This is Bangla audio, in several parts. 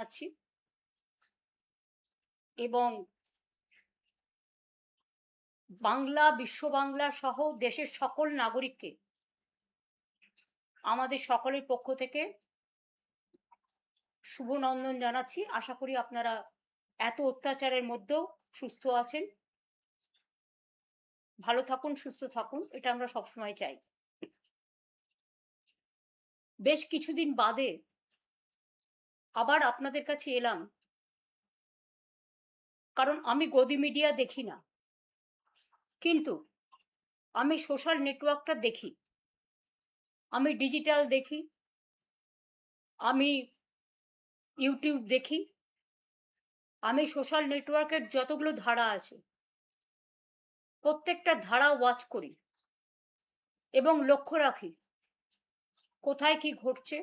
জানাচ্ছি এবং বাংলা, বিশ্ব বাংলা সহ দেশের সকল নাগরিককে আমাদের সকলের পক্ষ থেকে শুভ নন্দন জানাচ্ছি। আশা করি আপনারা এত অত্যাচারের মধ্যেও সুস্থ আছেন, ভালো থাকুন, সুস্থ থাকুন, এটা আমরা সবসময় চাই। বেশ কিছুদিন বাদে আবার আপনাদের কাছে এলাম, কারণ আমি গদি মিডিয়া দেখি না, কিন্তু আমি সোশ্যাল নেটওয়ার্কটা দেখি, আমি ডিজিটাল দেখি, আমি ইউটিউব দেখি, আমি সোশ্যাল নেটওয়ার্কের যতগুলো ধারা আছে প্রত্যেকটা ধারা ওয়াচ করি এবং লক্ষ্য রাখি কোথায় কি ঘটছে,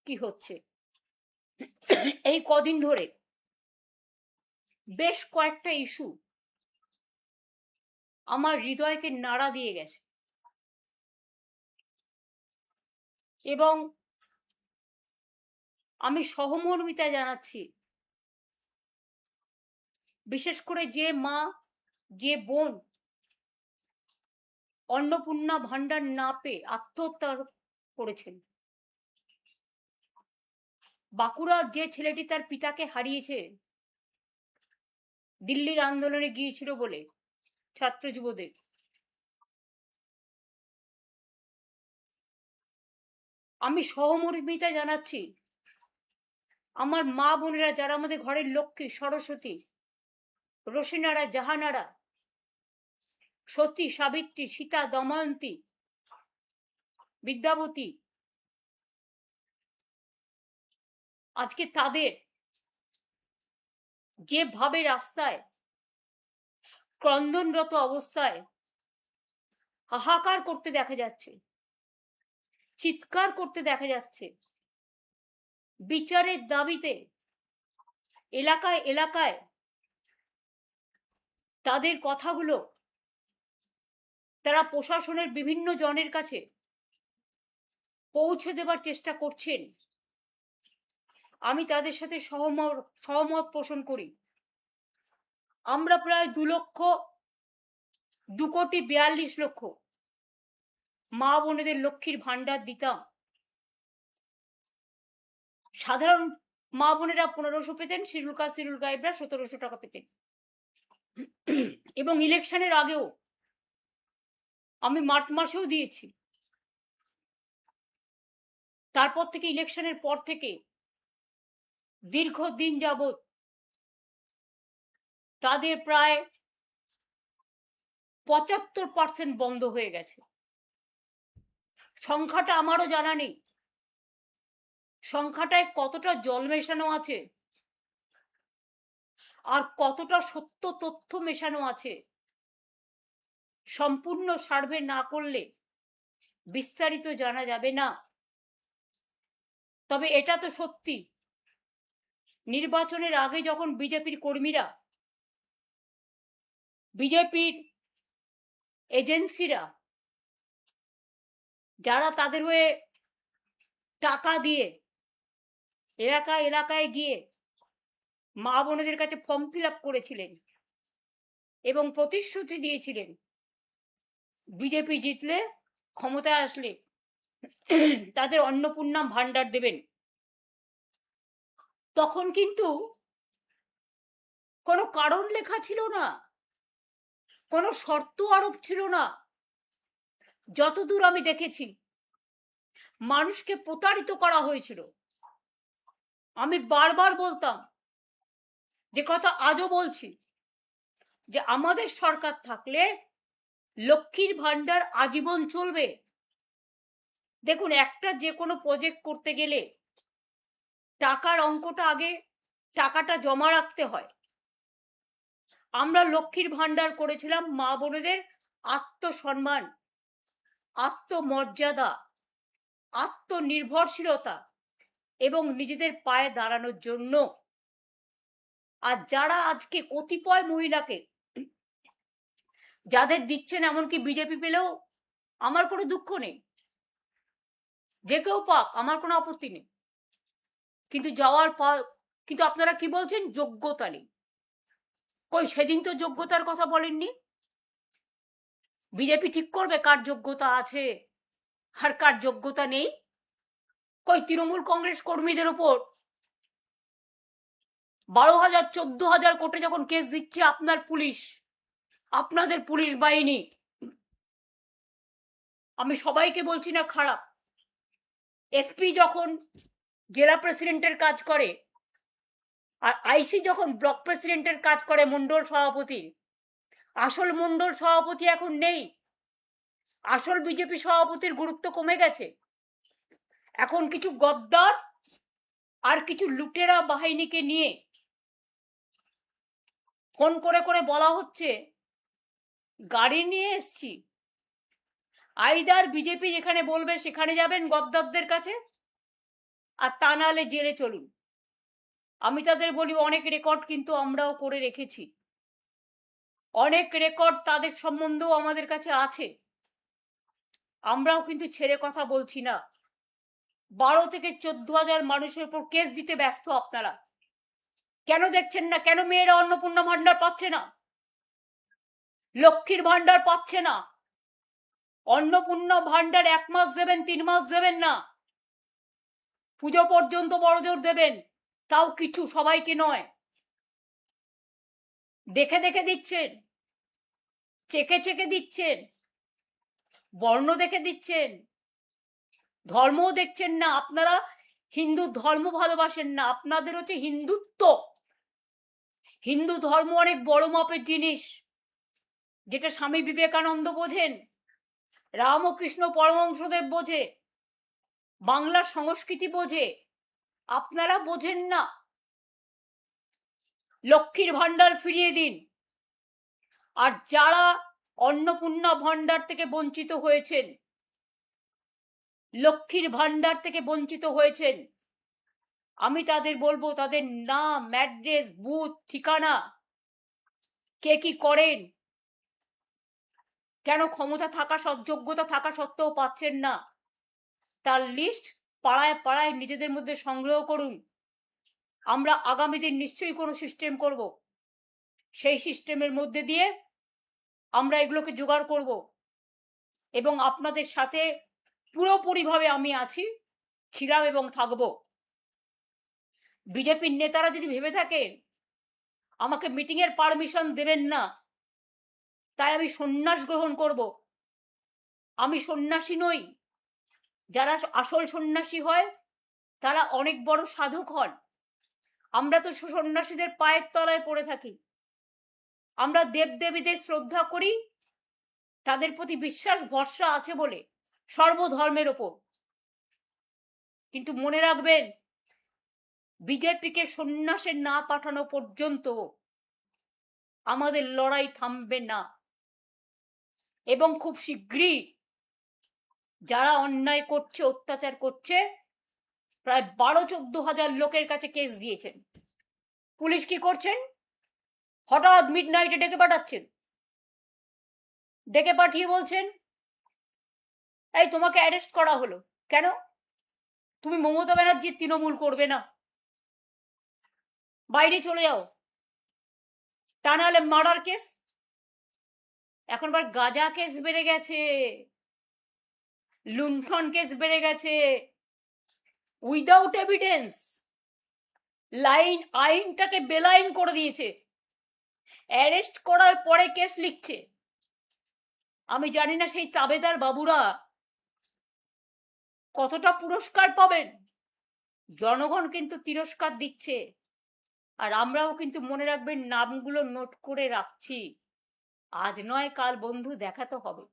কি হচ্ছে। এই কদিন ধরে বেশ কয়েকটা ইস্যু আমার হৃদয়কে নাড়া দিয়ে গেছে এবং আমি সহমর্মিতা জানাচ্ছি, বিশেষ করে যে মা, যে বোন অন্নপূর্ণা ভান্ডার না পেয়ে আত্মহত্যা করেছেন। বাঁকুড়ার যে ছেলেটি তার পিতাকে হারিয়েছে দিল্লির আন্দোলনে গিয়েছিল বলে, ছাত্র যুবদের, আমি সহমর্মিতা জানাচ্ছি আমার মা বোনেরা যারা আমাদের ঘরের লক্ষ্মী, সরস্বতী, রোশনারা, জাহানারা, সতী, সাবিত্রী, সীতা, দময়ন্তী, বিদ্যাবতী, আজকে তাদের যেভাবে রাস্তায় ক্রন্দনরত অবস্থায় হাহাকার করতে দেখা যাচ্ছে, চিৎকার করতে দেখা যাচ্ছে, বিচারের দাবিতে এলাকায় এলাকায় তাদের কথাগুলো তারা প্রশাসনের বিভিন্ন জনের কাছে পৌঁছে দেবার চেষ্টা করছেন, আমি তাদের সাথে সহমত পোষণ করি। আমরা প্রায় 2,42,00,000 মা বোনেদের লক্ষ্মীর ভান্ডার দিতাম। সাধারণ মা বোনেরা 1500 পেতেন, শিডিউল কাস্ট শিডিউল ট্রাইবরা 1700 টাকা পেতেন। এবং ইলেকশনের আগেও আমি মার্চ মাসেও দিয়েছি। তারপর থেকে ইলেকশনের পর থেকে দীর্ঘদিন যাবৎ তাদের প্রায় 75% বন্ধ হয়ে গেছে। সংখ্যাটা আমারও জানা নেই, সংখ্যাটায় কতটা জল মেশানো আছে আর কতটা সত্য তথ্য মেশানো আছে সম্পূর্ণ সার্ভে না করলে বিস্তারিত জানা যাবে না। তবে এটা তো সত্যি, নির্বাচনের আগে যখন বিজেপির কর্মীরা, বিজেপির এজেন্সিরা, যারা তাদের হয়ে টাকা দিয়ে এলাকায় এলাকায় গিয়ে মা বোনেদের কাছে ফর্ম ফিল আপ করেছিলেন এবং প্রতিশ্রুতি দিয়েছিলেন বিজেপি জিতলে, ক্ষমতায় আসলে তাদের অন্নপূর্ণা ভান্ডার দেবেন, তখন কিন্তু কোনো কারণ লেখা ছিল না, কোনো শর্ত আরোপ ছিল না। যতদূর আমি দেখেছি মানুষকে প্রতারিত করা হয়েছিল। আমি বারবার বলতাম, যে কথা আজও বলছি, যে আমাদের সরকার থাকলে লক্ষ্মীর ভান্ডার আজীবন চলবে। দেখুন, একটা যে কোনো প্রজেক্ট করতে গেলে টাকার অঙ্কটা আগে, টাকাটা জমা রাখতে হয়। আমরা লক্ষ্মীর ভান্ডার করেছিলাম মা বোনেদের আত্মসম্মান, আত্মমর্যাদা, আত্মনির্ভরশীলতা এবং নিজেদের পায়ে দাঁড়ানোর জন্য। আর যারা আজকে কতিপয় মহিলাকে যাদের দিচ্ছেন, এমনকি বিজেপি পেলেও আমার কোনো দুঃখ নেই, যে কেউ পাক, আমার কোনো আপত্তি নেই, কিন্তু যাওয়ার কিন্তু আপনারা কি বলছেন? যোগ্যতা নেই। কই সেদিন তো যোগ্যতার কথা বলেননি। বিজেপি ঠিক করবে কার যোগ্যতা আছে আর কার যোগ্যতা নেই। কই তৃণমূল কংগ্রেস কর্মীদের উপর 12,000 14,000 কোটি যখন কেস দিচ্ছে আপনার পুলিশ, আপনাদের পুলিশ বাহিনী, আমি সবাইকে বলছি না খারাপ, এসপি যখন জেলা প্রেসিডেন্টের কাজ করে আর আইসি যখন ব্লক প্রেসিডেন্টের কাজ করে মন্ডল সভাপতি, আসল মন্ডল সভাপতি এখন নেই। আসল বিজেপি সভাপতির গুরুত্ব কমে গেছে। এখন কিছু গদ্দার আর কিছু লুটেরা বাহিনীকে নিয়ে ফোন করে করে বলা হচ্ছে গাড়ি নিয়ে এসছি, আইদার বিজেপি যেখানে বলবে সেখানে যাবেন গদ্দারদের কাছে, আর তা নাহলে জেলে চলুন। আমি তাদের বলি অনেক রেকর্ড কিন্তু আমরাও করে রেখেছি, অনেক রেকর্ড তাদের সম্বন্ধেও আমাদের কাছে আছে, আমরাও কিন্তু ছেড়ে কথা বলছি না। 12 থেকে 14,000 মানুষের উপর কেস দিতে ব্যস্ত আপনারা। কেন দেখছেন না? কেন মেয়েরা অন্নপূর্ণা ভান্ডার পাচ্ছে না, লক্ষ্মীর ভান্ডার পাচ্ছে না? অন্নপূর্ণা ভান্ডার 1 মাস দেবেন, 3 মাস দেবেন না, পুজো পর্যন্ত বড়জোর দেবেন, তাও কিছু, সবাইকে নয়। দেখে দেখে দিচ্ছেন, চেকে চেকে দিচ্ছেন, বর্ণ দেখে দিচ্ছেন, ধর্মও দেখছেন না। আপনারা হিন্দু ধর্ম ভালোবাসেন না, আপনাদের হচ্ছে হিন্দুত্ব। হিন্দু ধর্ম অনেক বড় মাপের জিনিস, যেটা স্বামী বিবেকানন্দ বোঝেন, রামকৃষ্ণ পরমহংসদেব বোঝে, বাংলার সংস্কৃতি বোঝে, আপনারা বোঝেন না। লক্ষ্মীর ভান্ডার ফিরিয়ে দিন। আর যারা অন্নপূর্ণা ভান্ডার থেকে বঞ্চিত হয়েছেন, লক্ষ্মীর ভান্ডার থেকে বঞ্চিত হয়েছেন, আমি তাদের বলবো তাদের নাম, অ্যাড্রেস, বুথ, ঠিকানা, কে কি করেন, কেন ক্ষমতা থাকা যোগ্যতা থাকা সত্ত্বেও পাচ্ছেন না, তার লিস্ট পাড়ায় পাড়ায় নিজেদের মধ্যে সংগ্রহ করুন। আমরা আগামী দিন নিশ্চয়ই কোনো সিস্টেম করব, সেই সিস্টেমের মধ্যে দিয়ে আমরা এগুলোকে জোগাড় করব এবং আপনাদের সাথে পুরোপুরিভাবে আমি আছি, ছিলাম এবং থাকবো। বিজেপির নেতারা যদি ভেবে থাকেন আমাকে মিটিং এর পারমিশন দেবেন না তাই আমি সন্ন্যাস গ্রহণ করব, আমি সন্ন্যাসী নই। যারা আসল সন্ন্যাসী হয় তারা অনেক বড় সাধক হন। আমরা তো সন্ন্যাসীদের পায়ের তলায় পড়ে থাকি, আমরা দেবদেবীদের শ্রদ্ধা করি, তাদের প্রতি বিশ্বাস ভরসা আছে বলে সর্বধর্মের ওপর। কিন্তু মনে রাখবেন, বিজেপিকে সন্ন্যাসে না পাঠানো পর্যন্ত আমাদের লড়াই থামবে না। এবং খুব শীঘ্রই যারা অন্যায় করছে, অত্যাচার করছে, প্রায় 12-14 হাজার লোকের কাছে কেস দিয়েছেন। পুলিশ কি করছেন? হঠাৎ মিডনাইটে ডেকে পাঠাচ্ছেন, ডেকে পাঠিয়ে বলছেন এই তোমাকে অ্যারেস্ট করা হলো, কেন? তুমি মমতা ব্যানার্জির তৃণমূল করবে না, বাইরে চলে যাও, তা নাহলে মার্ডার কেস। এখন আবার গাঁজা কেস বেড়ে গেছে, লুণ্ঠন কেস বেড়ে গেছে, উইদাউট এভিডেন্স। আইনটাকে বেলাইন করে দিয়েছে, অ্যারেস্ট করার পরে কেস লিখছে। আমি জানি না সেই তাবেদার বাবুরা কতটা পুরস্কার পাবেন। জনগণ কিন্তু তিরস্কার দিচ্ছে, আর আমরাও কিন্তু মনে রাখবেন নামগুলো নোট করে রাখছি, আজ নয় কাল বন্ধু দেখা তো হবে।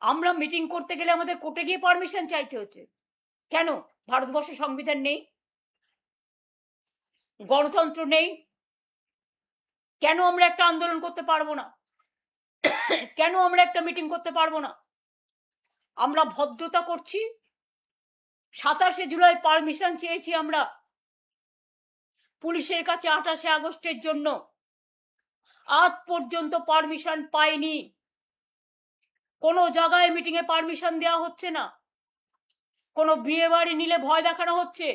আমরা মিটিং করতে গেলে আমাদের কোর্টে গিয়ে পারমিশন চাইতে হচ্ছে, কেন? ভারতবর্ষে সংবিধান নেই, গণতন্ত্র নেই, কেন আমরা একটা আন্দোলন করতে পারবো না? কেন আমরা একটা মিটিং করতে পারবো না? আমরা ভদ্রতা করছি, 27শে জুলাই পারমিশন চেয়েছি আমরা পুলিশের কাছে 28শে আগস্টের জন্য, আজ পর্যন্ত পারমিশন পাইনি। কোনো জায়গায় মিটিং এ পারমিশন দেওয়া হচ্ছে না, কোনো বিয়ে বাড়ি নিলে ভয় দেখানো হচ্ছে,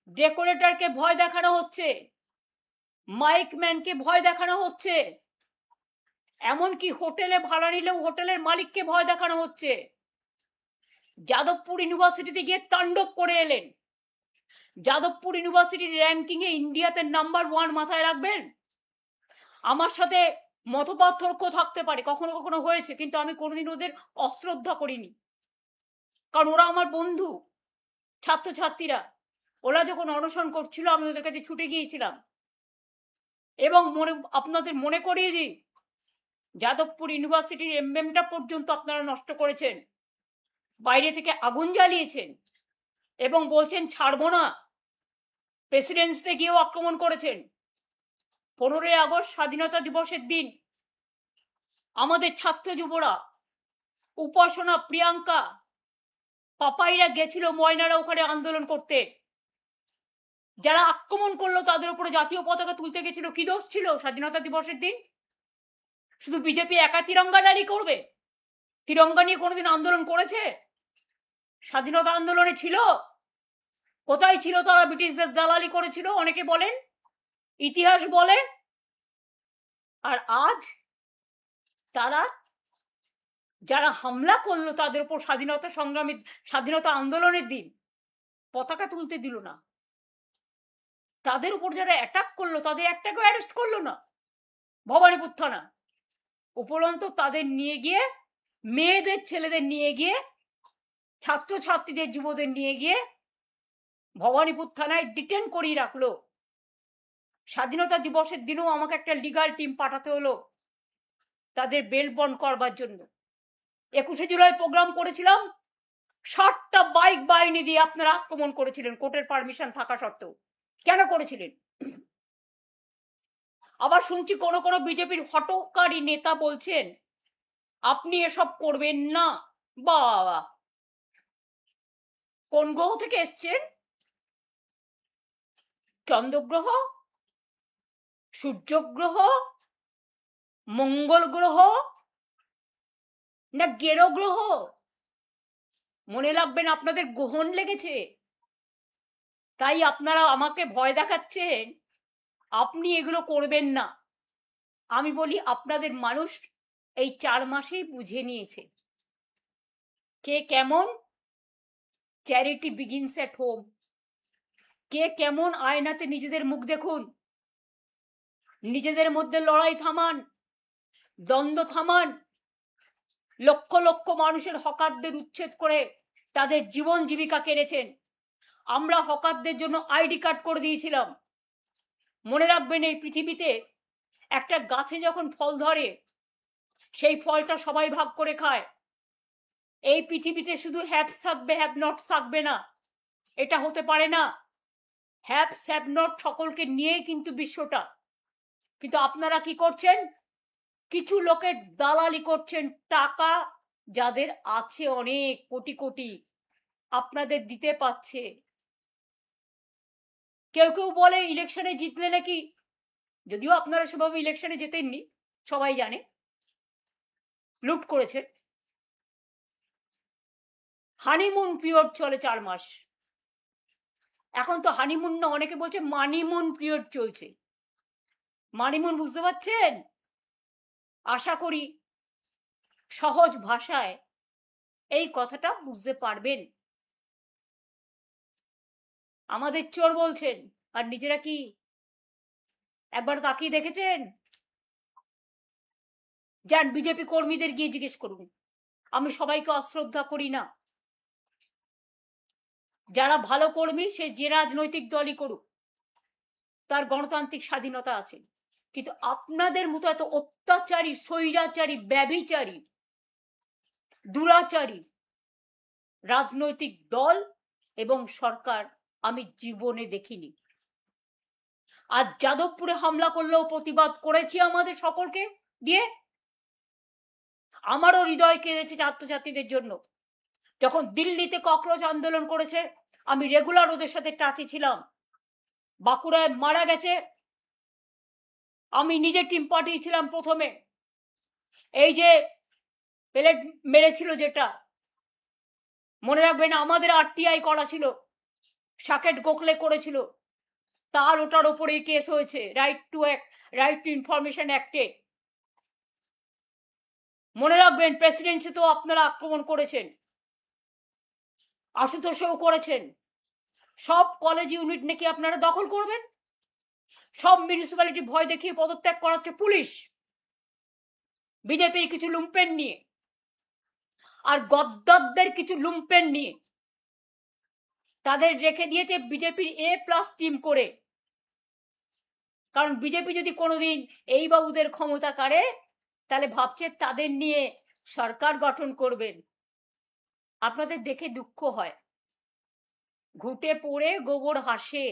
ডেকোরেটরকে ভয় দেখানো হচ্ছে, মাইক ম্যানকে ভয় দেখানো হচ্ছে, এমনকি হোটেলে ভাড়া নিলেও হোটেলের মালিককে ভয় দেখানো হচ্ছে। যাদবপুর ইউনিভার্সিটিতে গিয়ে তাণ্ডব করে এলেন। যাদবপুর ইউনিভার্সিটির র্যাঙ্কিং এ ইন্ডিয়াতে নাম্বার 1 মাথায় রাখবেন। আমার সাথে মতপার্থক্য থাকতে পারে, কখনো কখনো হয়েছে, কিন্তু আমি কোনোদিন ওদের অশ্রদ্ধা করিনি, কারণ ওরা আমার বন্ধু। ছাত্রছাত্রীরা ওরা যখন অনশন করছিল আমি ওদের কাছে ছুটে গিয়েছিলাম। এবং আপনাদের মনে করিয়ে দিই, যাদবপুর ইউনিভার্সিটির এমবেমটা পর্যন্ত আপনারা নষ্ট করেছেন, বাইরে থেকে আগুন জ্বালিয়েছেন এবং বলছেন ছাড়বো না। প্রেসিডেন্সিতে গিয়েও আক্রমণ করেছেন। 15ই আগস্ট স্বাধীনতা দিবসের দিন আমাদের ছাত্র যুবরা, উপাসনা, প্রিয়াঙ্কা, পাপাইরা গেছিল ময়নারা ওখানে আন্দোলন করতে। যারা আক্রমণ করলো তাদের উপরে জাতীয় পতাকা তুলতে গেছিল, কি দোষ ছিল স্বাধীনতা দিবসের দিন? শুধু বিজেপি একা তিরঙ্গা র্যালি করবে? তিরঙ্গা নিয়ে কোনোদিন আন্দোলন করেছে? স্বাধীনতা আন্দোলনে ছিল? কোথায় ছিল তারা? ব্রিটিশদের দালালি করেছিল অনেকে বলেন, ইতিহাস বলে। আর আজ তারা যারা হামলা করলো তাদের উপর স্বাধীনতা সংগ্রামী, স্বাধীনতা আন্দোলনের দিন পতাকা তুলতে দিল না। তাদের উপর যারা অ্যাটাক করলো তাদের একটাকেও অ্যারেস্ট করলো না ভবানীপুর থানা। উপরন্তু তাদের নিয়ে গিয়ে, মেয়েদের ছেলেদের নিয়ে গিয়ে, ছাত্রছাত্রীদের যুবদের নিয়ে গিয়ে ভবানীপুর থানায় ডিটেন করিয়ে রাখলো। স্বাধীনতা দিবসের দিনও আমাকে একটা লিগাল টিম পাঠাতে হলো তাদের বেল বন্ড করবার জন্য। 21শে জুলাই প্রোগ্রাম করেছিলাম, 60টা বাইক বাহিনী দিয়ে আপনারা আক্রমণ করেছিলেন কোর্টের পারমিশন থাকা সত্ত্বেও। কেন করেছিলেন? আবার শুনছি কোন কোন বিজেপির হটকারী নেতা বলছেন আপনি এসব করবেন না। বাবা, কোন গ্রহ থেকে এসছেন? চন্দ্রগ্রহ, সূর্যগ্রহ, মঙ্গল গ্রহ না গেরো গ্রহ? মনে রাখবেন আপনাদের গ্রহণ লেগেছে, তাই আপনারা আমাকে ভয় দেখাচ্ছেন আপনি এগুলো করবেন না। আমি বলি আপনাদের মানুষ এই 4 মাসেই বুঝে নিয়েছে কে কেমন। Charity begins at home. কে কেমন আয়নাতে নিজেদের মুখ দেখুন, নিজেদের মধ্যে লড়াই থামান, দ্বন্দ্ব থামান। লক্ষ লক্ষ মানুষের হকারদের উচ্ছেদ করে তাদের জীবন জীবিকা কেড়েছেন। আমরা হকারদের জন্য আইডি কার্ড করে দিয়েছিলাম। মনে রাখবেন, এই পৃথিবীতে একটা গাছে যখন ফল ধরে সেই ফলটা সবাই ভাগ করে খায়। এই পৃথিবীতে শুধু হ্যাভস থাকবে, হ্যাভ নট থাকবে না, এটা হতে পারে না। হ্যাভস হ্যাভ নট সকলকে নিয়েই কিন্তু বিশ্বটা। কিন্তু আপনারা কি করছেন? কিছু লোকের দালালি করছেন। টাকা যাদের আছে অনেক কোটি কোটি, আপনাদের দিতে পাচ্ছে। কেউ কেউ বলে ইলেকশনে জিতলে নাকি, যদিও আপনারা সেভাবে ইলেকশনে জেতেননি, সবাই জানে, লুট করেছে। হানিমুন পিরিয়ড চলে 4 মাস। এখন তো হানিমুন না, অনেকে বলছে মানিমুন পিরিয়ড চলছে। মানিমুন বুঝতে পারছেন? আশা করি সহজ ভাষায় এই কথাটা বুঝতে পারবেন। আমাদের চোর বলছেন, আর নিজেরা কি একবার তাকিয়ে দেখেছেন? যান বিজেপি কর্মীদের গিয়ে জিজ্ঞেস করুন। আমি সবাইকে অশ্রদ্ধা করি না। যারা ভালো কর্মী সে যে রাজনৈতিক দলই করুক, তার গণতান্ত্রিক স্বাধীনতা আছে। কিন্তু আপনাদের মতো এত অত্যাচারী, স্বৈরাচারী, ব্যভিচারী, দুরাচারী রাজনৈতিক দল এবং সরকার আমি জীবনে দেখিনি। আজ যাদবপুরে হামলা করলেও প্রতিবাদ করেছি আমাদের সকলকে দিয়ে। আমারও হৃদয় কেঁদেছে ছাত্রছাত্রীদের জন্য। যখন দিল্লিতে ককরোচ আন্দোলন করেছে আমি রেগুলার ওদের সাথে টাচে ছিলাম। বাঁকুড়ায় মারা গেছে, আমি নিজে টিম পাঠিয়েছিলাম প্রথমে। এই যে পেলেট মেরেছিল যেটা, মনে রাখবেন আমাদের আরটিআই করা ছিল, সাকেত গোখলে করেছিল, তার ওটার ওপরেই কেস হয়েছে রাইট টু ইনফরমেশন অ্যাক্টে। মনে রাখবেন, প্রেসিডেন্সি তো আপনারা আক্রমণ করেছেন, আশুতোষেও করেছেন। সব কলেজ ইউনিট নাকি আপনারা দখল করবেন, সব মিউনিসিপ্যালিটি ভয় দেখিয়ে পদত্যাগ করাচ্ছে পুলিশ বিজেপির কিছু লুম্পেন নিয়ে আর গদ্দারদের কিছু লুম্পেন নিয়ে। তাদের রেখে দিয়েছে বিজেপির A+ টিম করে, কারণ বিজেপি যদি কোনোদিন এই বাবুদের ক্ষমতা কাড়ে তাহলে ভাবছে তাদের নিয়ে সরকার গঠন করবেন। আপনাদের দেখে দুঃখ হয়, ঘুটে পড়ে গোবর হাসে।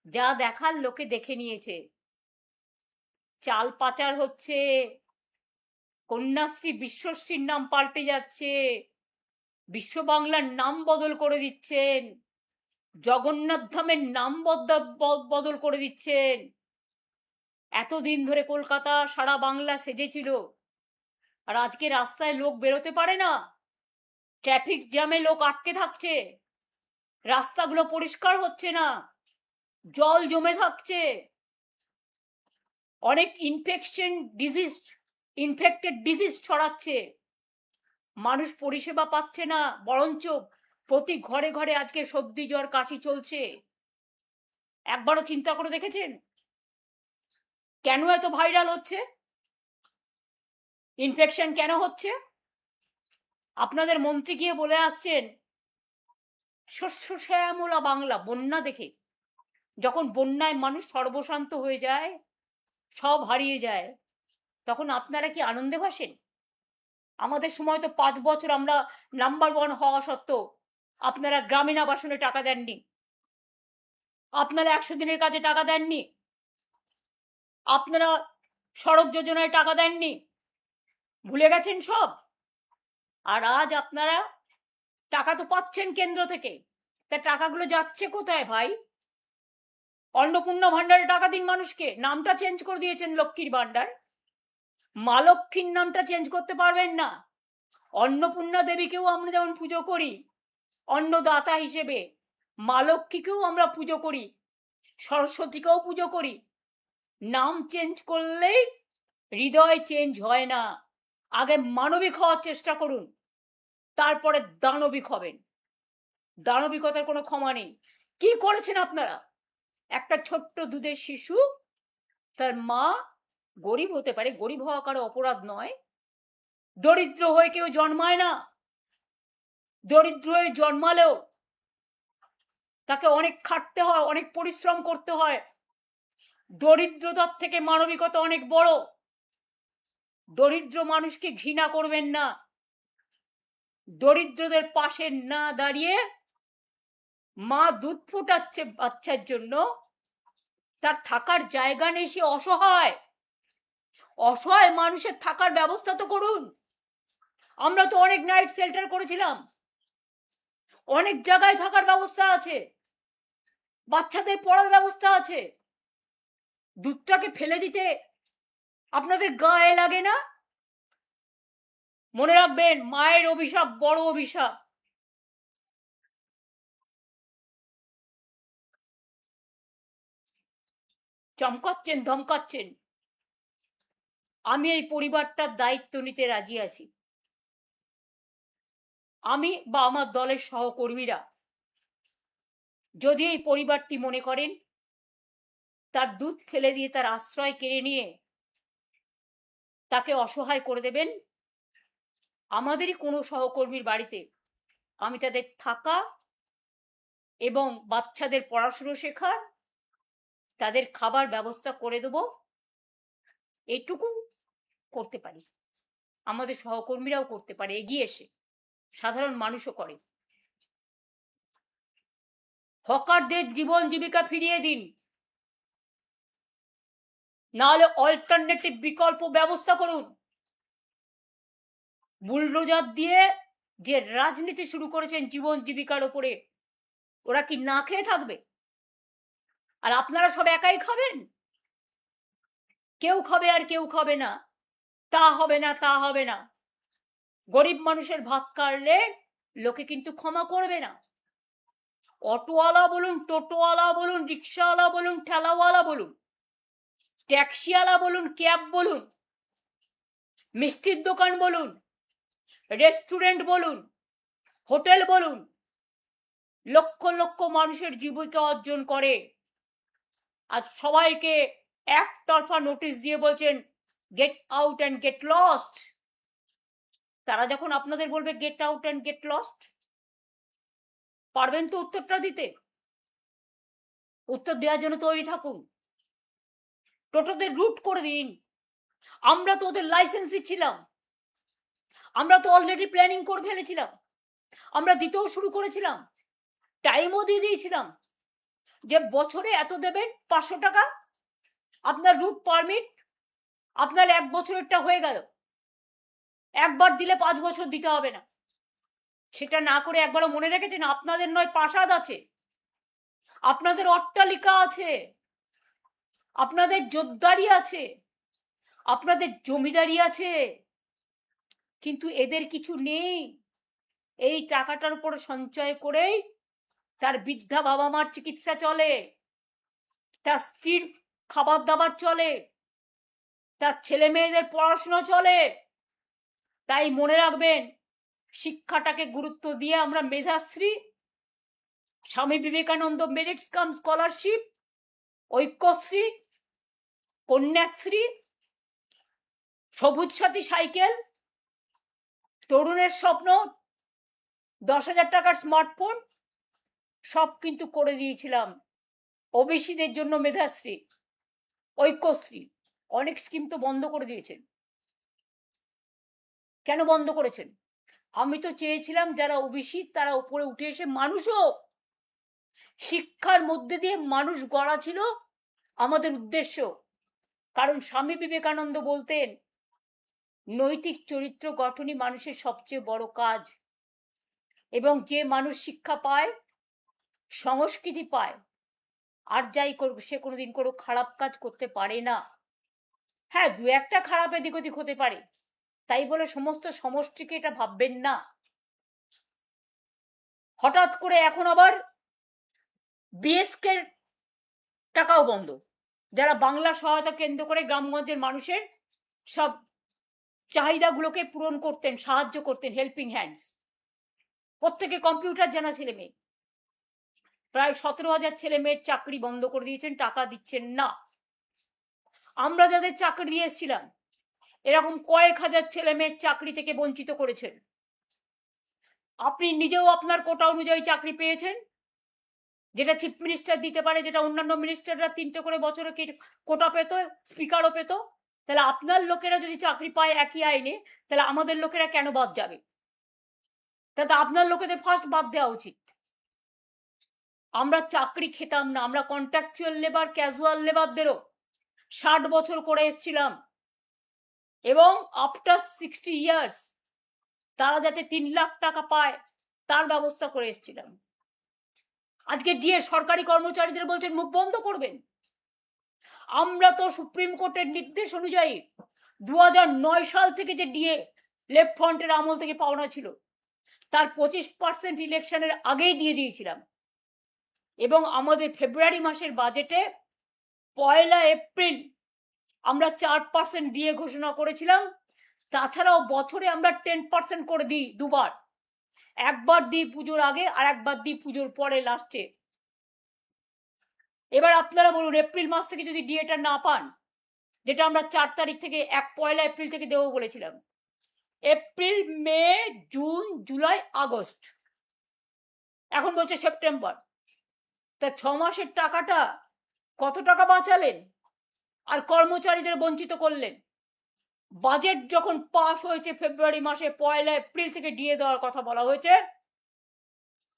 যা দেখার লোকে দেখে নিয়েছে। চাল পাচার হচ্ছে, কন্যাশ্রী বিশ্বশ্রীর নাম পাল্টে যাচ্ছে, বিশ্ব বাংলার নাম বদল করে দিচ্ছেন, জগন্নাথ ধামের নাম বদল করে দিচ্ছেন। এতদিন ধরে কলকাতা সারা বাংলা সেজেছিল, আর আজকে রাস্তায় লোক বেরোতে পারে না, ট্রাফিক জ্যামে লোক আটকে থাকছে, রাস্তাগুলো পরিষ্কার হচ্ছে না, জল জমে থাকছে, অনেক ইনফেক্টেড ডিজিজ ছড়াচ্ছে, মানুষ পরিষেবা পাচ্ছে না, বরঞ্চ প্রতি ঘরে ঘরে আজকে সর্দি জ্বর কাশি চলছে। একবারও চিন্তা করে দেখেছেন কেন এত ভাইরাল হচ্ছে, ইনফেকশন কেন হচ্ছে? আপনাদের মন্ত্রী গিয়ে বলে আসছেন শস্য শ্যামলা বাংলা। বন্যা দেখে, যখন বন্যায় মানুষ সর্বশান্ত হয়ে যায়, সব হারিয়ে যায়, তখন আপনারা কি আনন্দে ভাসেন? আমাদের সময় তো 5 বছর আমরা নাম্বার 1 হওয়া সত্ত্বেও আপনারা গ্রামীণ আবাসনে টাকা দেননি, আপনারা 100 দিনের কাজে টাকা দেননি, আপনারা সড়ক যোজনায় টাকা দেননি, ভুলে গেছেন সব। আর আজ আপনারা টাকা তো পাচ্ছেন কেন্দ্র থেকে, তা টাকাগুলো যাচ্ছে কোথায় ভাই? অন্নপূর্ণা ভান্ডারে টাকা দিন মানুষকে, নামটা চেঞ্জ করে দিয়েছেন লক্ষ্মীর ভান্ডার, মা লক্ষ্মীর নামটা চেঞ্জ করতে পারবেন না। অন্নপূর্ণা দেবীকেও আমরা যেমন পুজো করি অন্নদাতা হিসেবে, মা লক্ষ্মীকেও আমরা পুজো করি, সরস্বতীকেও পুজো করি। নাম চেঞ্জ করলেই হৃদয় চেঞ্জ হয় না। আগে মানবিক হওয়ার চেষ্টা করুন, তারপরে দানবিক হবেন। দানবিকতার কোনো ক্ষমা নেই। কি করেছেন আপনারা? একটা ছোট্ট দুধের শিশু, তার মা গরিব হতে পারে, গরিব হওয়া কারো অপরাধ নয়, দরিদ্র হয়ে কেউ জন্মায় না, দরিদ্র হয়ে জন্মালেও তাকে অনেক খাটতে হয়, অনেক পরিশ্রম করতে হয়। দরিদ্রতার থেকে মানবিকতা অনেক বড়। দরিদ্র মানুষকে ঘৃণা করবেন না, দরিদ্রদের পাশে না দাঁড়িয়ে মা দুধ ফোটাচ্ছে বাচ্চার জন্য, তার থাকার জায়গা নেই, সে অসহায়, অসহায় মানুষের থাকার ব্যবস্থা তো করুন। আমরা তো অনেক নাইট শেল্টার করেছিলাম, অনেক জায়গায় থাকার ব্যবস্থা আছে, বাচ্চাদের পড়ার ব্যবস্থা আছে। দুধটাকে ফেলে দিতে আপনাদের গায়ে লাগে না? মনে রাখবেন, মায়ের অভিশাপ বড় অভিশাপ। চমকাচ্ছেন, ধমকাচ্ছেন। আমি এই পরিবারটার দায়িত্ব নিতে রাজি আছি। আমি বা আমার দলের সহকর্মীরা যদি এই পরিবারটি মনে করেন তার দুধ ফেলে দিয়ে তার আশ্রয় কেড়ে নিয়ে তাকে অসহায় করে দেবেন, আমাদেরই কোনো সহকর্মীর বাড়িতে আমি তাদের থাকা এবং বাচ্চাদের পড়াশুনো শেখার, তাদের খাবার ব্যবস্থা করে দেব, এইটুকু করতে পারি। আমাদের সহকর্মীরাও করতে পারে এগিয়ে এসে, সাধারণ মানুষও করে। হকারদের জীবন জীবিকা ফিরিয়ে দিন, নাহলে অল্টারনেটিভ বিকল্প ব্যবস্থা করুন। বুলডোজার দিয়ে যে রাজনীতি শুরু করেছেন জীবন জীবিকার উপরে, ওরা কি না খেয়ে থাকবে? আর আপনারা সব একাই খাবেন? কেউ খাবে আর কেউ খাবে না, তা হবে না, তা হবে না। গরিব মানুষের ভাত কাটলে লোকে কিন্তু ক্ষমা করবে না। অটোওয়ালা বলুন, টোটোওয়ালা বলুন, রিক্সাওয়ালা বলুন, ঠেলাওয়ালা বলুন, ট্যাক্সিওয়ালা বলুন, ক্যাব বলুন, মিষ্টির দোকান বলুন, রেস্টুরেন্ট বলুন, হোটেল বলুন, লক্ষ লক্ষ মানুষের জীবিকা অর্জন করে। আর সবাইকে একতরফা নোটিশ দিয়ে বলছেন get out and get lost. তারা যখন আপনাদের বলবে get out and get lost, পারবেন তো উত্তরটা দিতে? উত্তর দেওয়ার জন্য তৈরি থাকুন। টোটোদের রুট করে দিন। আমরা তো ওদের লাইসেন্স দিচ্ছিলাম, আমরা তো অলরেডি প্ল্যানিং করে ফেলেছিলাম, আমরা দিতেও শুরু করেছিলাম, টাইমও দিয়ে দিয়েছিলাম যে বছরে এত দেবেন 500 টাকা আপনার রুট পারমিট, আপনার 1 বছরেরটা হয়ে গেল। একবার দিলে 5 বছর দিতে হবে না। সেটা না করে একবারও মনে রেখেছেন আপনাদের নয় প্রাসাদ আছে, আপনাদের অট্টালিকা আছে, আপনাদের জোরদারি আছে, আপনাদের জমিদারি আছে, কিন্তু এদের কিছু নেই। এই টাকাটার উপর সঞ্চয় করেই তার বৃদ্ধা বাবা মার চিকিৎসা চলে, তার স্ত্রীর খাবার দাবার চলে, তার ছেলে মেয়েদের পড়াশোনা চলে। তাই মনে রাখবেন, শিক্ষাটাকে গুরুত্ব দিয়ে আমরা মেধাশ্রী, স্বামী বিবেকানন্দ মেরিটস কাম স্কলারশিপ, ঐক্যশ্রী, কন্যাশ্রী, সবুজ সাথী সাইকেল, তরুণের স্বপ্ন 10,000 টাকার স্মার্টফোন সব কিন্তু করে দিয়েছিলাম। ওবিসিদের জন্য মেধাশ্রী, ঐক্যশ্রী, অনেক স্কিম তো বন্ধ করে দিয়েছেন। কেন বন্ধ করেছেন? আমি তো চেয়েছিলাম যারা ওবিসি তারা উপরে উঠে এসে মানুষ হোক। শিক্ষার মধ্যে দিয়ে মানুষ গড়া ছিল আমাদের উদ্দেশ্য। কারণ স্বামী বিবেকানন্দ বলতেন নৈতিক চরিত্র গঠনই মানুষের সবচেয়ে বড় কাজ, এবং যে মানুষ শিক্ষা পায়, সংস্কৃতি পায়, আর যাই করুক সে কোনোদিন কোনো খারাপ কাজ করতে পারে না। হ্যাঁ, 2-1টা খারাপ এদিক ওদিক হতে পারে, তাই বলে সমস্ত সমষ্টিকে এটা ভাববেন না। হঠাৎ করে এখন আবার বিএসকে টাকাও বন্ধ, যারা বাংলা সহায়তা কেন্দ্র করে গ্রামগঞ্জের মানুষের সব চাহিদাগুলোকে পূরণ করতেন, সাহায্য করতেন, হেল্পিং হ্যান্ডস। প্রত্যেকে কম্পিউটার জানা ছেলে মেয়ে, প্রায় 17,000 ছেলে মেয়ের চাকরি বন্ধ করে দিয়েছেন, টাকা দিচ্ছেন না। আমরা যাদের চাকরি দিয়ে এসেছিলাম এরকম কয়েক হাজার ছেলে মেয়ের চাকরি থেকে বঞ্চিত করেছেন। আপনি নিজেও আপনার কোটা অনুযায়ী চাকরি পেয়েছেন, যেটা চিফ মিনিস্টার দিতে পারে, যেটা অন্যান্য মিনিস্টাররা 3টে করে বছরে কোটা পেত, স্পিকারও পেত। তাহলে আপনার লোকেরা যদি চাকরি পায় একই আইনে, তাহলে আমাদের লোকেরা কেন বাদ যাবে? তাহলে আপনার লোকেদের ফার্স্ট বাদ দেওয়া উচিত। আমরা চাকরি খেতাম না, আমরা কন্ট্রাকচুয়াল লেবার, ক্যাজুয়াল লেবারদেরও 60 বছর করে এসেছিলাম, এবং আফটার 60 ইয়ার্স তারা যাতে 3 লাখ টাকা পায় তার ব্যবস্থা করে এসেছিলাম। আজকে ডিএ সরকারি কর্মচারীদের বলছেন মুখ বন্ধ করবেন। আমরা তো সুপ্রিম কোর্টের নির্দেশ অনুযায়ী 2009 সাল থেকে যে ডিএ লেফট ফ্রন্টের আমল থেকে পাওনা ছিল তার 25% ইলেকশনের আগেই দিয়ে দিয়েছিলাম, এবং আমাদের ফেব্রুয়ারি মাসের বাজেটে 1 এপ্রিল আমরা 4% ডিএ ঘোষণা করেছিলাম। তাছাড়াও বছরে আমরা 10% করে দিই, দুবার, একবার দিই পুজোর আগে আর একবার দিই পুজোর পরে লাস্টে। এবার আপনারা বলুন, এপ্রিল মাস থেকে যদি ডিএটা না পান, যেটা আমরা 4 তারিখ থেকে 1 এপ্রিল থেকে দেবো বলেছিলাম, এপ্রিল, মে, জুন, জুলাই, আগস্ট, এখন বলছে সেপ্টেম্বর, তা 6 মাসের টাকাটা কত টাকা বাঁচালেন আর কর্মচারীদের বঞ্চিত করলেন। বাজেট যখন পাস হয়েছে ফেব্রুয়ারি মাসে 1 এপ্রিল থেকে ডিএ দেওয়ার কথা বলা হয়েছে,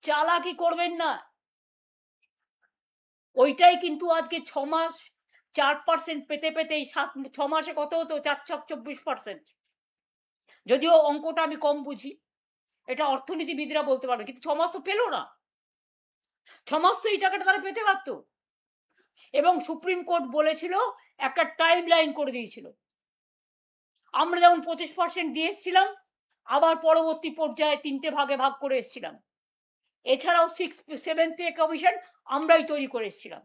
চালাকি করবেন না। ওইটাই কিন্তু আজকে 6 মাস 4% পেতে পেতেই 6 মাসে কত হতো? 4-24%। যদিও অঙ্কটা আমি কম বুঝি, এটা অর্থনীতিবিদরা বলতে পারবে, কিন্তু 6 মাস তো পেল না। 6 মাস তো এই টাকাটা তারা পেতে পারত, এবং সুপ্রিম কোর্ট বলেছিল, একটা টাইম লাইন করে দিয়েছিল। আমরা যেমন 25% দিয়ে এসেছিলাম, আবার পরবর্তী পর্যায়ে 3টে ভাগে ভাগ করে এসেছিলাম। এছাড়াও 7 পে কমিশন আমরাই তৈরি করে এসেছিলাম।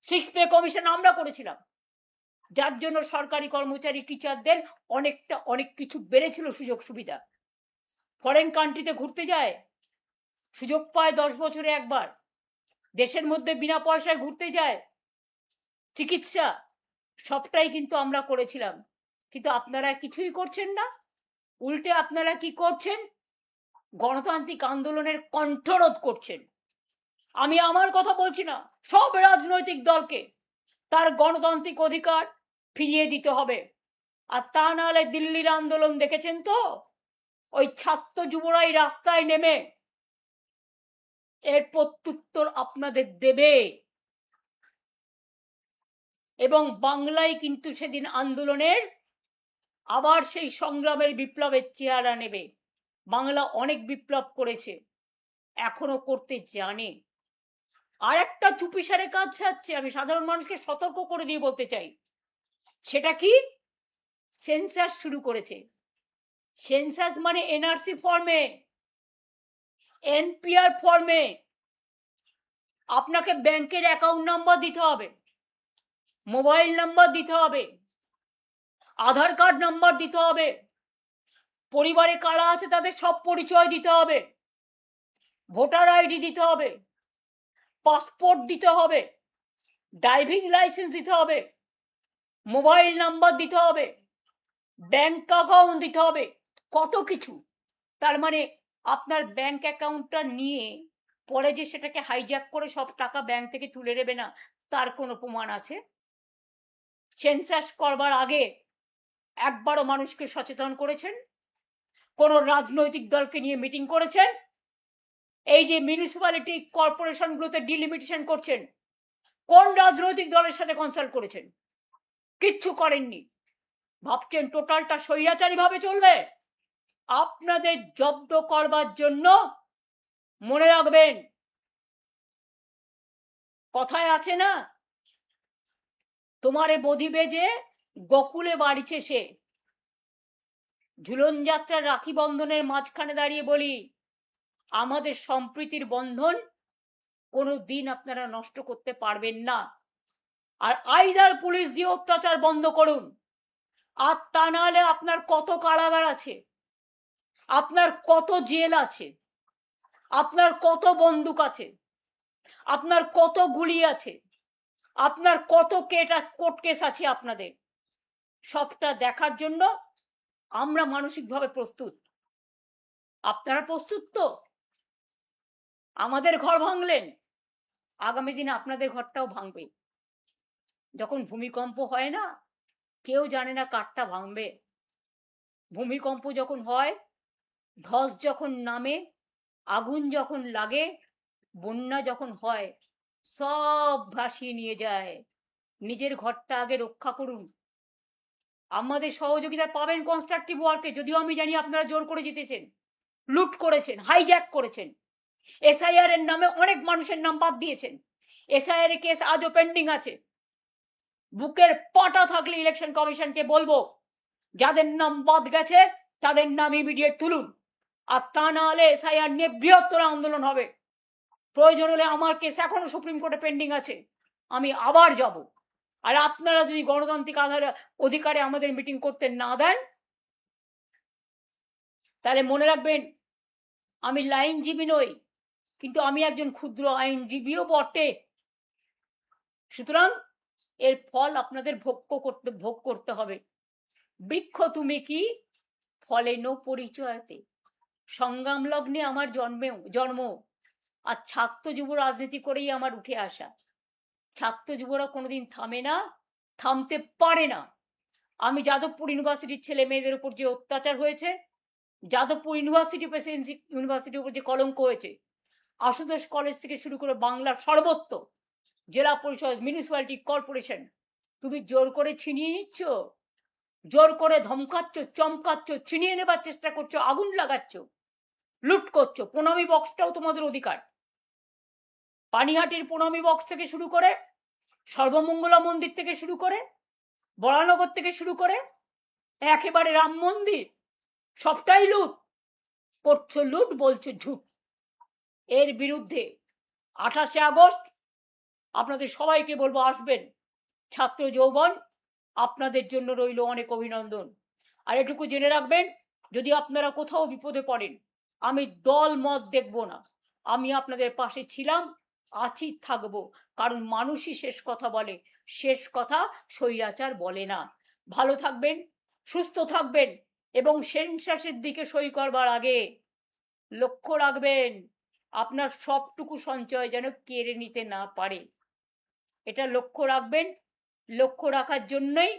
6 পে কমিশন আমরা করেছিলাম, যার জন্য সরকারি কর্মচারী টিচারদের অনেক কিছু বেড়েছিল, সুযোগ সুবিধা। ফরেন কান্ট্রিতে ঘুরতে যায়, সুযোগ পায় 10 বছরে একবার। দেশের মধ্যে বিনা পয়সায় ঘুরতে যায়, চিকিৎসা, সবটাই কিন্তু আমরা করেছিলাম। কিন্তু আপনারা কিছুই করছেন না, উল্টে আপনারা কি করছেন? গণতান্ত্রিক আন্দোলনের কণ্ঠরোধ করছেন। আমি আমার কথা বলছি না, সব রাজনৈতিক দলকে তার গণতান্ত্রিক অধিকার ফিরিয়ে দিতে হবে। আর তা নাহলে দিল্লির আন্দোলন দেখেছেন তো, ওই ছাত্র যুবরাই রাস্তায় নেমে এর প্রত্যুত্তর আপনাদের দেবে। এবং বাংলায় কিন্তু সেদিন আন্দোলনের আবার সেই সংগ্রামের বিপ্লবের চেহারা নেবে। বাংলা অনেক বিপ্লব করেছে, এখনো করতে জানে। আর একটা চুপিসারে কাজ ছাড়ছে, আমি সাধারণ মানুষকে সতর্ক করে দিয়ে বলতে চাই। সেটা কি? সেন্সাস শুরু করেছে। সেন্সাস মানে এনআরসি ফর্মে, এনপিআর ফর্মে আপনাকে ব্যাংকের অ্যাকাউন্ট নাম্বার দিতে হবে, মোবাইল নাম্বার দিতে হবে, আধার কার্ড নাম্বার দিতে হবে, পরিবারে কারা আছে তাদের সব পরিচয় দিতে হবে, ভোটার আইডি দিতে হবে, পাসপোর্ট দিতে হবে, ড্রাইভিং লাইসেন্স দিতে হবে, মোবাইল নাম্বার দিতে হবে, ব্যাংক অ্যাকাউন্ট দিতে হবে, কত কিছু। তার মানে আপনার ব্যাংক অ্যাকাউন্টটা নিয়ে পরে যে সেটাকে হাইজ্যাক করে সব টাকা ব্যাংক থেকে তুলে নেবে না, তার কোনো প্রমাণ আছে? সেন্সাস করবার আগে একবারও মানুষকে সচেতন করেছেন? কোন রাজনৈতিক দলকে নিয়ে মিটিং করেছেন? এই যে মিউনিসিপ্যালিটি কর্পোরেশনগুলোতে ডিলিমিটেশন করছেন, কোন রাজনৈতিক দলের সাথে কনসাল্ট করেছেন? কিচ্ছু করেননি। ভাবছেন টোটালটা স্বৈরাচারী ভাবে চলবে? আপনাদের জব্দ করবার জন্য মনে রাখবেন, কথায় আছে না, তোমারে বধিবে যে গোকুলে বাড়িছে সে। ঝুলন যাত্রা রাখি বন্ধনের মাঝখানে দাঁড়িয়ে বলি, আমাদের সম্প্রীতির বন্ধন কোনো দিন আপনারা নষ্ট করতে পারবেন না। আর আইদার পুলিশ দিয়ে অত্যাচার বন্ধ করুন, আর তা নাহলে আপনার কত কারাগার আছে, আপনার কত জেল আছে, আপনার কত বন্দুক আছে, আপনার কত গুলি আছে, আপনার কত কোর্ট কেস আছে, আপনাদের সবটা দেখার জন্য আমরা মানসিকভাবে প্রস্তুত। আপনারা প্রস্তুত তো? আমাদের ঘর ভাঙলেন, আগামী দিনে আপনাদের ঘরটাও ভাঙবে। যখন ভূমিকম্প হয় না, কেউ জানে না কারটা ভাঙবে। ভূমিকম্প যখন হয়, ধস যখন নামে, আগুন যখন লাগে, বন্যা যখন হয়, সব ভাসিয়ে নিয়ে যায়। নিজের ঘরটা আগে রক্ষা করুন। আমাদের সহযোগিতা পাবেন কনস্ট্রাকটিভ ওয়ার্কে, যদিও আমি জানি আপনারা জোর করে জিতেছেন, লুট করেছেন, হাইজ্যাক করেছেন, এসআইআর এর নামে অনেক মানুষের নাম বাদ দিয়েছেন। এসআইআর এর কেস আজও পেন্ডিং আছে। বুকের পাটা থাকলে ইলেকশন কমিশনকে বলবো, যাদের নাম বাদ গেছে তাদের নাম ইমিডিয়েট তুলুন। আর তা না হলে এসআইআর নিয়ে বৃহত্তর আন্দোলন হবে। প্রয়োজন হলে আমার কেস এখনো সুপ্রিম কোর্টে পেন্ডিং আছে, আমি আবার যাব। আর আপনারা যদি গণতান্ত্রিক অধিকারে আমাদের মিটিং করতে না দেন, তাহলে মনে রাখবেন, আমি লাইনজীবী নই, কিন্তু আমি একজন ক্ষুদ্র আইনজীবীও বটে। সুতরাং এর ফল আপনাদের ভোগ করতে হবে। বৃক্ষ তুমি কি ফলে নো পরিচয়তে, সংগ্রাম লগ্নে আমার জন্ম। আর ছাত্র যুব রাজনীতি করেই আমার উঠে আসা। ছাত্র যুবরা কোনোদিন থামে না, থামতে পারে না। আমি যাদবপুর ইউনিভার্সিটির ছেলে মেয়েদের উপর যে অত্যাচার হয়েছে, যাদবপুর ইউনিভার্সিটি প্রেসিডেন্সি ইউনিভার্সিটির উপর যে কলঙ্ক হয়েছে, আশুতোষ কলেজ থেকে শুরু করে বাংলার সর্বত্র জেলা পরিষদ, মিউনিসিপ্যালিটি কর্পোরেশন, তুমি জোর করে ছিনিয়ে নিচ্ছ, জোর করে ধমকাচ্ছ, চমকাচ্ছ, ছিনিয়ে নেবার চেষ্টা করছো, আগুন লাগাচ্ছ, লুট করছো। প্রণামী বক্সটাও তোমাদের অধিকার। পানিহাটির প্রণামী বক্স থেকে শুরু করে, সর্বমঙ্গলা মন্দির থেকে শুরু করে, বরানগর থেকে শুরু করে একেবারে রাম মন্দির, সবটাই লুট করছো। লুট বলছো ঝুট। এর বিরুদ্ধে 28শে আগস্ট আপনাদের সবাইকে বলবো আসবেন। ছাত্র যৌবন আপনাদের জন্য রইল অনেক অভিনন্দন। আর এটুকু জেনে রাখবেন, যদি আপনারা কোথাও বিপদে পড়েন, আমি দল মত দেখব না, আমি আপনাদের পাশে ছিলাম, আছি, থাকবো। কারণ মানুষই শেষ কথা বলে, শেষ কথা স্বৈরাচার বলে না। ভালো থাকবেন, সুস্থ থাকবেন এবং সেন্সাসের দিকে সই করবার আগে লক্ষ্য রাখবেন আপনার সবটুকু সঞ্চয় যেন কেড়ে নিতে না পারে। এটা লক্ষ্য রাখবেন। লক্ষ্য রাখার জন্যই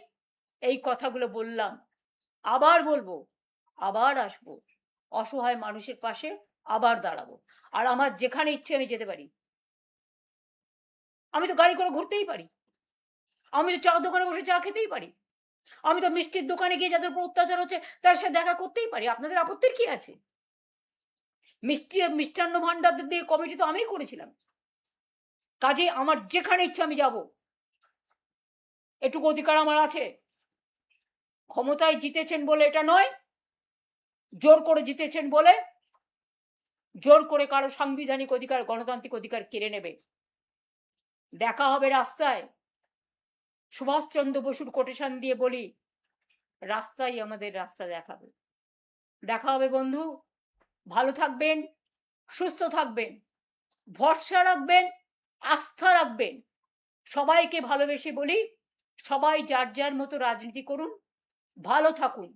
এই কথাগুলো বললাম। আবার বলবো, আবার আসবো, অসহায় মানুষের পাশে আবার দাঁড়াবো। আর আমার যেখানে ইচ্ছে আমি যেতে পারি। আমি তো গাড়ি করে ঘুরতেই পারি, আমি তো চার দোকানে বসে চা খেতেই পারি, আমি তো মিষ্টির দোকানে গিয়ে যাদের উপর অত্যাচার হচ্ছে তার সাথে দেখা করতেই পারি। আপনাদের আপত্তির কি আছে? মিষ্টান্ন ভান্ডার দিয়ে কমিটি তো আমিই করেছিলাম। কাজে আমার যেখানে ইচ্ছা আমি যাব, এটুকু অধিকার আমার আছে। ক্ষমতায় জিতেছেন বলে এটা নয়, জোর করে জিতেছেন বলে জোর করে কারো সাংবিধানিক অধিকার, গণতান্ত্রিক অধিকার কেড়ে নেবে। দেখা হবে রাস্তায়। সুভাষচন্দ্র বসুর কোটেশন দিয়ে বলি, রাস্তাই আমাদের রাস্তা দেখাবে। দেখা হবে বন্ধু। ভালো থাকবেন, সুস্থ থাকবেন, ভরসা রাখবেন, আস্থা রাখবেন। সবাইকে ভালোবেসে বলি, সবাই যার যার মতো রাজনীতি করুন, ভালো থাকুন,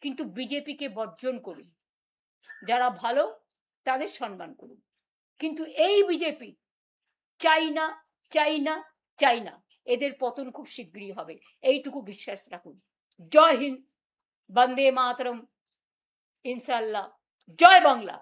কিন্তু বিজেপিকে বর্জন করুন। যারা ভালো তাদের সম্মান করুন, কিন্তু এই বিজেপি চাই না, চাই না, চাই না। এদের পতন খুব শীঘ্রই হবে, এইটুকু বিশ্বাস রাখুন। জয় হিন্দ, বন্দে মাতরম, ইনশাআল্লাহ, জয় বাংলা।